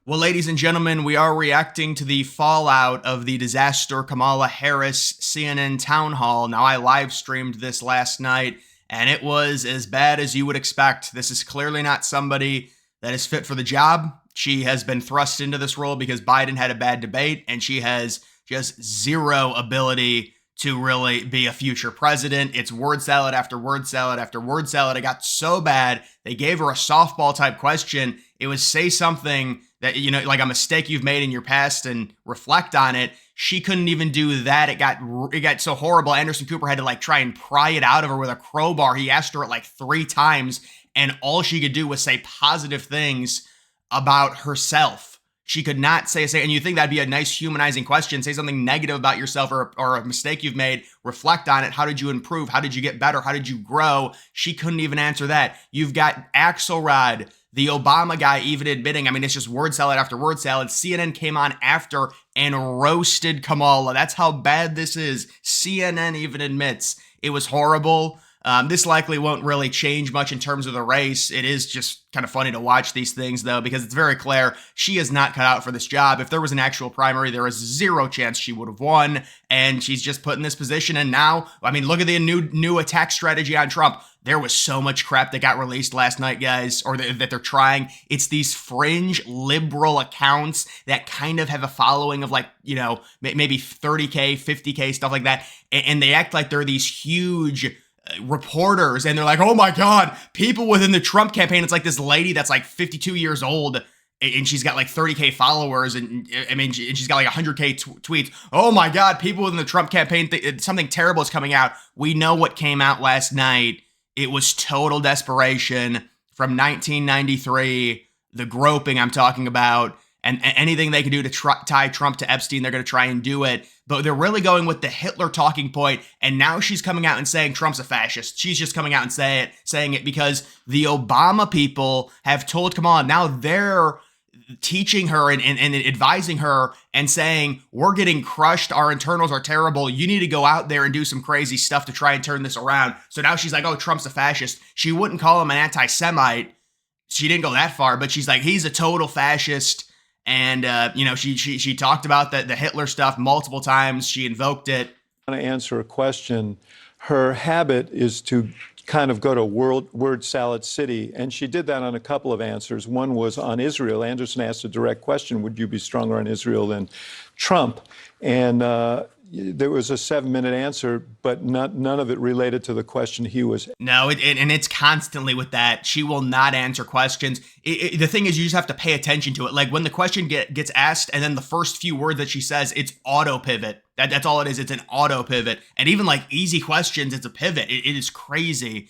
Well, ladies and gentlemen, we are reacting to the fallout of the disaster Kamala Harris CNN town hall. Now, I live streamed this last night, and it was as bad as you would expect. This is clearly not somebody that is fit for the job. She has been thrust into this role because Biden had a bad debate, and she has just zero ability to really be a future president. It's word salad after word salad after word salad. It got so bad, they gave her a softball type question. It was say something that, like a mistake you've made in your past and reflect on it. She couldn't even do that. It got so horrible. Anderson Cooper had to try and pry it out of her with a crowbar. He asked her it like 3 times, and all she could do was say positive things about herself. She could not say, and you think that'd be a nice humanizing question. Say something negative about yourself or a mistake you've made. Reflect on it. How did you improve? How did you get better? How did you grow? She couldn't even answer that. You've got Axelrod, the Obama guy, even admitting, it's just word salad after word salad. CNN came on after and roasted Kamala. That's how bad this is. CNN even admits it was horrible. This likely won't really change much in terms of the race. It is just kind of funny to watch these things, though, because it's very clear she is not cut out for this job. If there was an actual primary, there is zero chance she would have won, and she's just put in this position. And now, look at the new attack strategy on Trump. There was so much crap that got released last night, guys, or that they're trying. It's these fringe liberal accounts that kind of have a following of maybe 30K, 50K, stuff like that. And they act like they're these huge reporters, and they're like, oh my God, people within the Trump campaign. It's like this lady that's 52 years old, and she's got 30K followers, and she's got 100K tweets. Oh my God, people within the Trump campaign, something terrible is coming out. We know what came out last night. It was total desperation from 1993, the groping I'm talking about, and anything they can do to tie Trump to Epstein, they're going to try and do it. But they're really going with the Hitler talking point, and now she's coming out and saying Trump's a fascist. She's just coming out and saying it because the Obama people have told Kamala. Now they're teaching her and advising her and saying, we're getting crushed. Our internals are terrible. You need to go out there and do some crazy stuff to try and turn this around. So now she's like, oh, Trump's a fascist. She wouldn't call him an anti-Semite. She didn't go that far, but she's like, he's a total fascist. And, she talked about the Hitler stuff multiple times. She invoked it. I want to answer a question. Her habit is to kind of go to word salad city, and she did that on a couple of answers. One was on Israel. Anderson asked a direct question, would you be stronger on Israel than Trump? And there was a 7-minute answer, but none of it related to the question he was. No, and it's constantly with that. She will not answer questions. The thing is, you just have to pay attention to it. Like when the question gets asked, and then the first few words that she says, it's auto pivot. That's all it is. It's an auto pivot. And even easy questions, it's a pivot. It is crazy.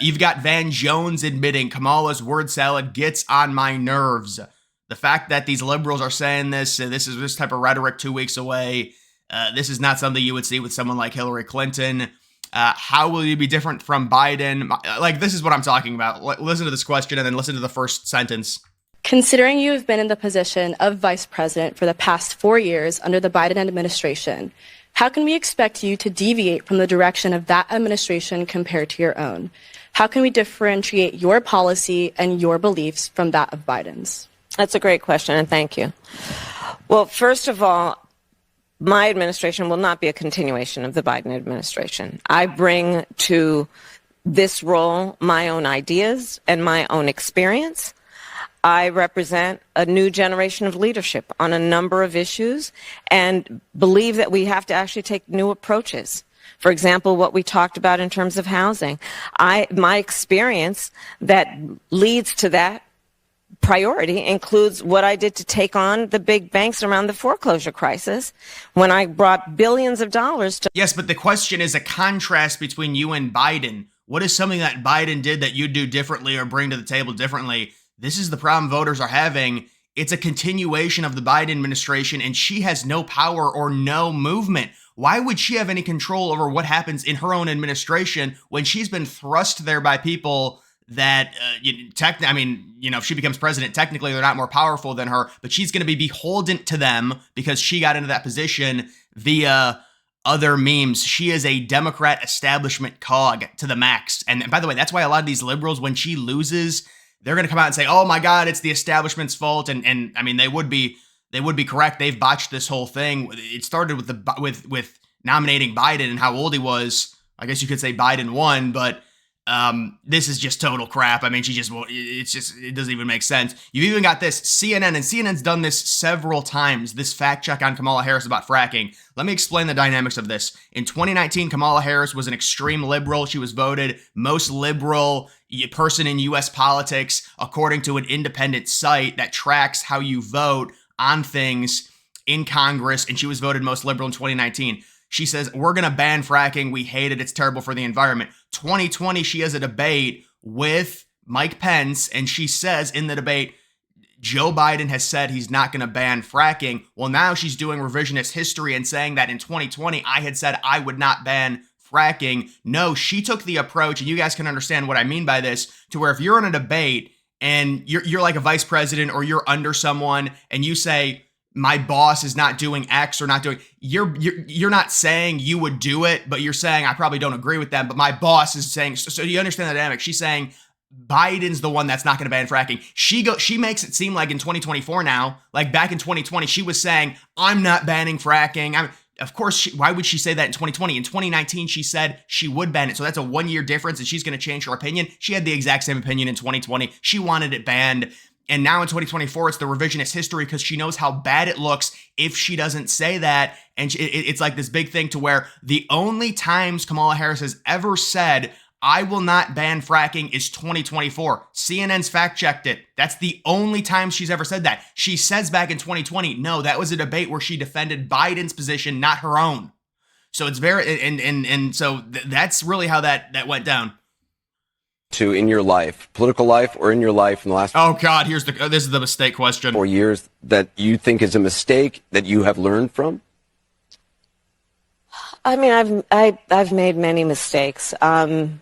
You've got Van Jones admitting Kamala's word salad gets on my nerves. The fact that these liberals are saying this is this type of rhetoric 2 weeks away. This is not something you would see with someone like Hillary Clinton. How will you be different from Biden? This is what I'm talking about. Listen to this question and then listen to the first sentence. Considering you have been in the position of vice president for the past 4 years under the Biden administration, how can we expect you to deviate from the direction of that administration compared to your own? How can we differentiate your policy and your beliefs from that of Biden's? That's a great question, and thank you. Well, first of all, my administration will not be a continuation of the Biden administration. I bring to this role my own ideas and my own experience. I represent a new generation of leadership on a number of issues and believe that we have to actually take new approaches. For example, what we talked about in terms of housing. My experience that leads to that priority includes what I did to take on the big banks around the foreclosure crisis when I brought billions of dollars to. Yes, but the question is a contrast between you and Biden. What is something that Biden did that you do differently or bring to the table differently? This is the problem voters are having. It's a continuation of the Biden administration, and she has no power or no movement. Why would she have any control over what happens in her own administration when she's been thrust there by people that, if she becomes president, technically they're not more powerful than her, but she's going to be beholden to them because she got into that position via other memes. She is a Democrat establishment cog to the max. And by the way, that's why a lot of these liberals, when she loses, they're going to come out and say, "Oh my God, it's the establishment's fault." And I mean, they would be correct. They've botched this whole thing. It started with nominating Biden and how old he was. I guess you could say Biden won, but this is just total crap. I mean, it doesn't even make sense. You've even got this CNN, and CNN's done this several times, this fact check on Kamala Harris about fracking. Let me explain the dynamics of this. In 2019, Kamala Harris was an extreme liberal. She was voted most liberal person in U.S. politics, according to an independent site that tracks how you vote on things in Congress, and she was voted most liberal in 2019. She says, we're going to ban fracking. We hate it. It's terrible for the environment. 2020, she has a debate with Mike Pence, and she says in the debate, Joe Biden has said he's not going to ban fracking. Well, now she's doing revisionist history and saying that in 2020, I had said I would not ban fracking. No, she took the approach, and you guys can understand what I mean by this, to where if you're in a debate and you're like a vice president or you're under someone and you say, my boss is not doing X or not doing, you're not saying you would do it, but you're saying, I probably don't agree with them, but my boss is saying, so you understand the dynamic. She's saying Biden's the one that's not going to ban fracking. She makes it seem like in 2024 now, like back in 2020, she was saying, I'm not banning fracking. Of course, why would she say that in 2020? In 2019, she said she would ban it. So that's a 1-year difference and she's going to change her opinion. She had the exact same opinion in 2020. She wanted it banned. And now in 2024, it's the revisionist history because she knows how bad it looks if she doesn't say that. And it's like this big thing to where the only times Kamala Harris has ever said, I will not ban fracking is 2024. CNN's fact checked it. That's the only time she's ever said that. She says back in 2020, no, that was a debate where she defended Biden's position, not her own. So it's very, and so that's really how that went down. To in your life, political life, or in your life in the last oh God, this is the mistake question. 4 years that you think is a mistake that you have learned from? I mean, I've made many mistakes, and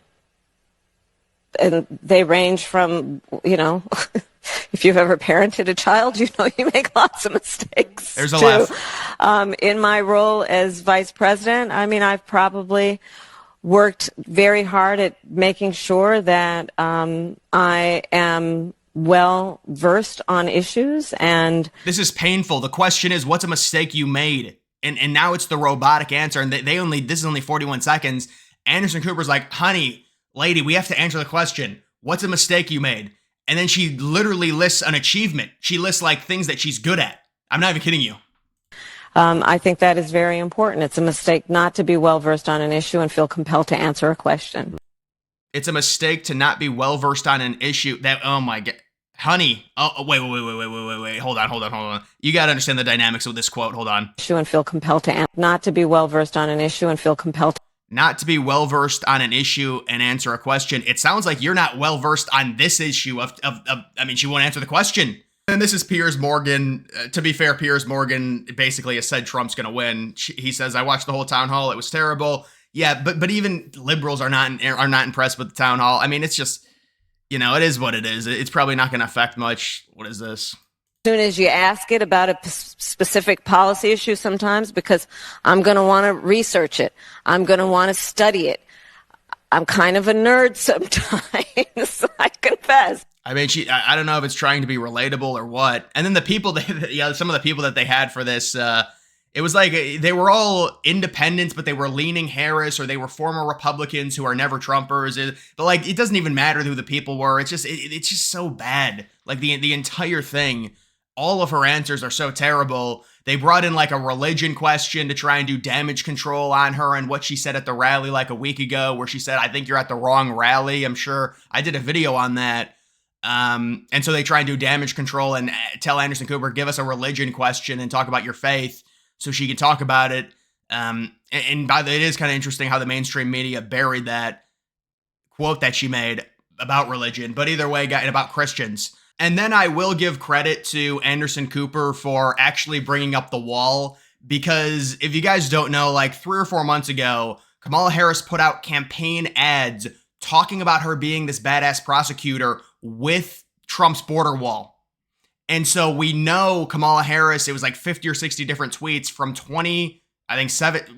they range from, if you've ever parented a child, you make lots of mistakes. There's a laugh. In my role as vice president, I mean, I've probably worked very hard at making sure that I am well versed on issues. And this is painful. The question is, what's a mistake you made? And now it's the robotic answer. And this is only 41 seconds. Anderson Cooper's like, honey, lady, we have to answer the question. What's a mistake you made? And then she literally lists an achievement. She lists like things that she's good at. I'm not even kidding you. I think that is very important. It's a mistake not to be well-versed on an issue and feel compelled to answer a question. It's a mistake to not be well-versed on an issue that, oh my God, honey. Oh, wait. Hold on. You got to understand the dynamics of this quote. Hold on. Issue and feel compelled to not to be well-versed on an issue and feel compelled not to be well-versed on an issue and answer a question. It sounds like you're not well-versed on this issue I mean, she won't answer the question. And this is Piers Morgan. To be fair, Piers Morgan basically has said Trump's going to win. He says, I watched the whole town hall. It was terrible. Yeah, but even liberals are not impressed with the town hall. I mean, it's just, it is what it is. It's probably not going to affect much. What is this? As soon as you ask it about a specific policy issue sometimes, because I'm going to want to research it. I'm going to want to study it. I'm kind of a nerd sometimes, I confess. I mean, I don't know if it's trying to be relatable or what. And then the people, some of the people that they had for this, it was like they were all independents, but they were leaning Harris, or they were former Republicans who are never Trumpers. But like, it doesn't even matter who the people were. It's just so bad. Like the entire thing, all of her answers are so terrible. They brought in like a religion question to try and do damage control on her and what she said at the rally like a week ago, where she said, I think you're at the wrong rally. I'm sure I did a video on that. And so they try and do damage control and tell Anderson Cooper, give us a religion question and talk about your faith so she can talk about it. And by the way, it is kind of interesting how the mainstream media buried that quote that she made about religion, but either way, about Christians. And then I will give credit to Anderson Cooper for actually bringing up the wall, because if you guys don't know, like 3 or 4 months ago, Kamala Harris put out campaign ads talking about her being this badass prosecutor with Trump's border wall. And so we know Kamala Harris, it was like 50 or 60 different tweets from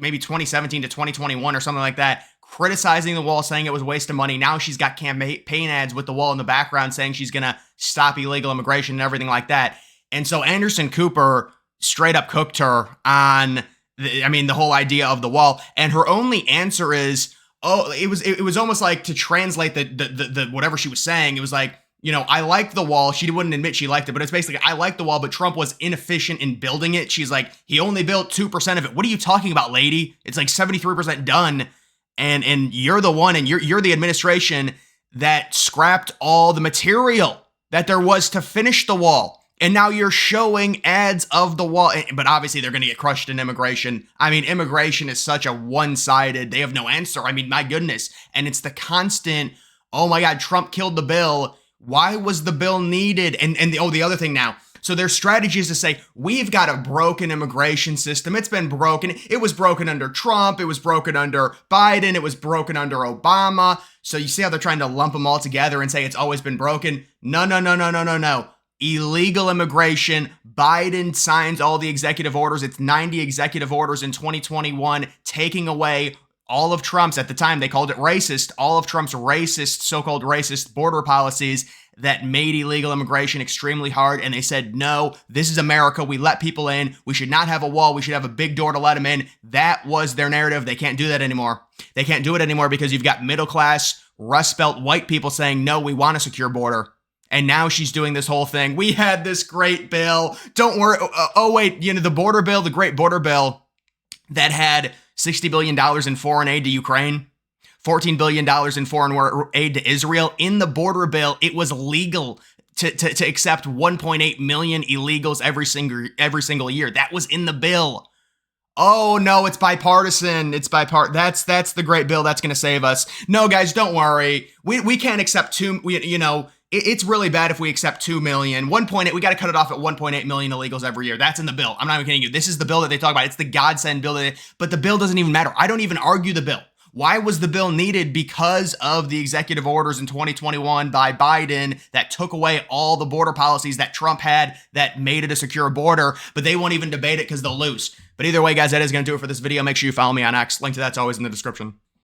maybe 2017 to 2021 or something like that, criticizing the wall, saying it was a waste of money. Now she's got campaign ads with the wall in the background saying she's going to stop illegal immigration and everything like that. And so Anderson Cooper straight up cooked her on, the whole idea of the wall. And her only answer is, it was almost like, to translate the whatever she was saying, it was like, I like the wall. She wouldn't admit she liked it, but it's basically, I like the wall, but Trump was inefficient in building it. She's like, he only built 2% of it. What are you talking about, lady? It's like 73% done. And you're the one, and you're the administration that scrapped all the material that there was to finish the wall. And now you're showing ads of the wall. But obviously they're going to get crushed in immigration. Immigration is such a one-sided, they have no answer. My goodness. And it's the constant, oh my God, Trump killed the bill. Why was the bill needed? And the other thing now. So their strategy is to say, we've got a broken immigration system. It's been broken. It was broken under Trump. It was broken under Biden. It was broken under Obama. So you see how they're trying to lump them all together and say it's always been broken? No. Illegal immigration. Biden signs all the executive orders. It's 90 executive orders in 2021, taking away all of Trump's, at the time they called it racist, all of Trump's racist, so-called racist border policies that made illegal immigration extremely hard. And they said, no, this is America. We let people in. We should not have a wall. We should have a big door to let them in. That was their narrative. They can't do that anymore. They can't do it anymore because you've got middle-class, Rust Belt white people saying, no, we want a secure border. And now she's doing this whole thing. We had this great bill. Don't worry. Wait, the border bill, the great border bill that had $60 billion in foreign aid to Ukraine, $14 billion in foreign aid to Israel. In the border bill, it was legal to accept 1.8 million illegals every single year. That was in the bill. Oh no, it's bipartisan. That's the great bill that's going to save us. No, guys, don't worry. We can't accept it's really bad if we accept 2 million. 1.8, we got to cut it off at 1.8 million illegals every year. That's in the bill. I'm not even kidding you. This is the bill that they talk about. It's the godsend bill. But the bill doesn't even matter. I don't even argue the bill. Why was the bill needed? Because of the executive orders in 2021 by Biden that took away all the border policies that Trump had that made it a secure border, but they won't even debate it because they'll lose. But either way, guys, that is going to do it for this video. Make sure you follow me on X. Link to that's always in the description.